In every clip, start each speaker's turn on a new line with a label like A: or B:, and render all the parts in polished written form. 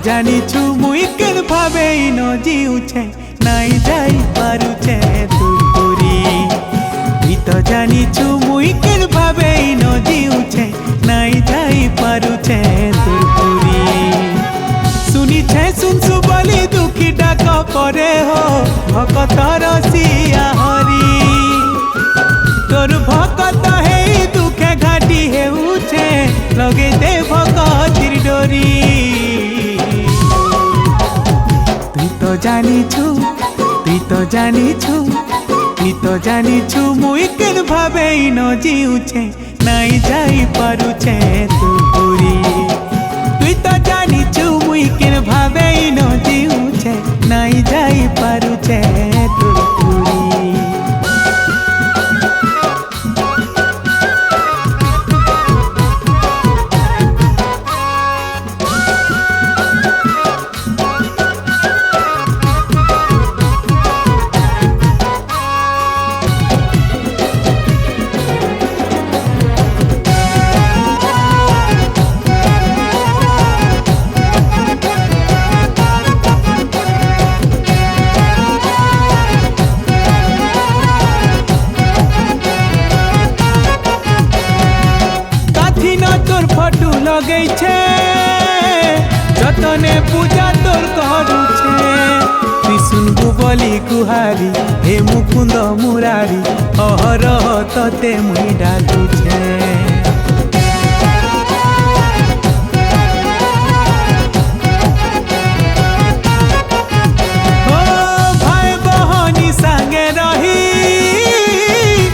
A: জানিছু মুই কেন ভাবে ন জিউছে নাই যাই পারুছে তোর পুরি তুই তো জানিছু মুই কেন ভাবে ন জিউছে নাই যাই পারুছে তোর পুরি শুনিছে শুনছু বলি দুঃখী ডাক পরে হো ভকতর সিয়া হরি তোর ভকত হেই দুঃখে ঘাটি হেউছে লগে দে ভকতির ডরি তুই তো জানিছু তুই তো জানিছু তুই তো জানিছু মুই কেন ভাবে ন জিউছে নাই যাই পারুছে তোর পুরি তুই তো জানিছু মুই কেন ভাবে ন জিউছে নাই যাই পারুছে তোর পুরি ফটো লগেছে যতনে পূজা তোর করুছে তুই শুনবু বলি গুহারি হে মুকুন্দ মুরারি অহরহ ততে মুই ডাকুছে ও ভাই বহনি সাঙ্গে রহি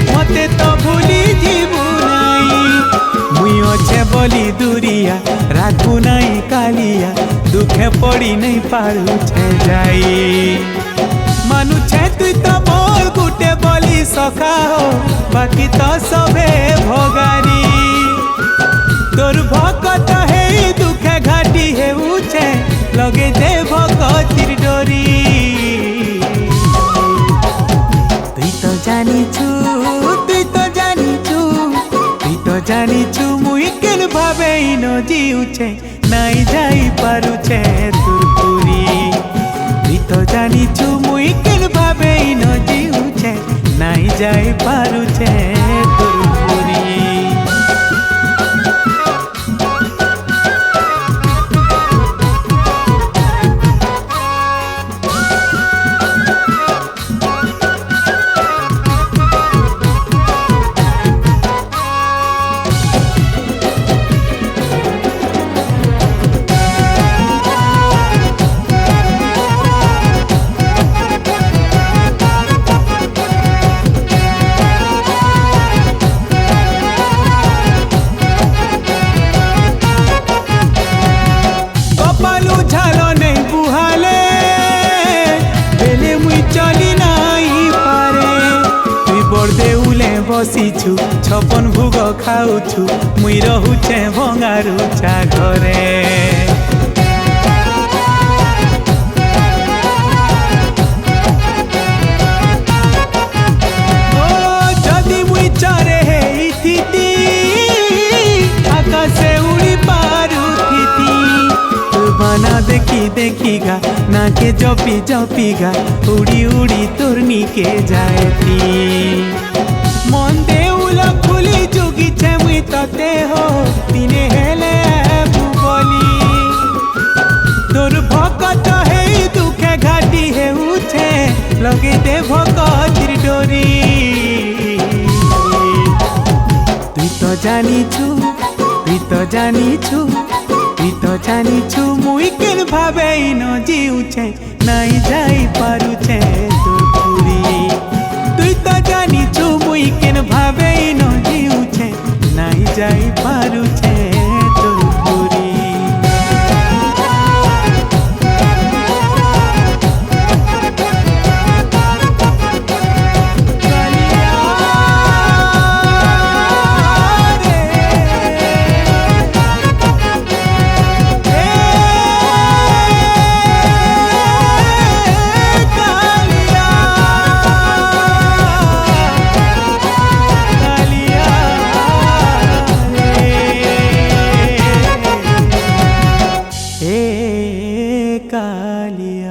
A: মতে তো ভুলি ଯିବୁ নাই মুই অছে বলি দুরিয়া রাখু নাই কালিয়া দুঃখে পড়ি নাই পারুছে যাই মানুছে তুই তো মোর গুটে বলি সখা হো বাকি তো সবে ভোগারি তোর ভকত হেই দুঃখে ঘাটি হেউছে লগে দে ভকতির ডরি তুই তো জানিছু তুই তো জানিছু তুই তো জানিছু মুই কেন ভাবে ন জিউছে নাই যাই পারুছে তোর পুরি তুই তো জানিছু মুই কেন ভাবে ন জিউছে নাই যাই পারুছে তোর পুরি বসিছু ছপন ভোগ খাউছু মুই রহুছে ভঙ্গারুচা ঘরে ও যদি মুই চরে হেইথিতি আকাশে উড়ি পারুথিতি তোর বানা দেখি দেখি গা নাকে জপি জপি গা উড়ি উড়ি তোর নিকে যায়তি মন দেউল খুলি জুগিছে মুই ততে হো দিনে হেলে বলি তোর ভকত হেই দুঃখে ঘাটি হেউছে লগে দে ভকতির ডরি তুই তো জানিছু তুই তো জানিছু তুই তো জানিছু মুই কেন ভাবে ন জিউছে নাই যাই পারুছে তোর পুরি তুই তো জানিছু মুই কেন ভাবে ন জিউছে নাই যাই পারুছে তোর পুরি কালিয়া রে कालिया।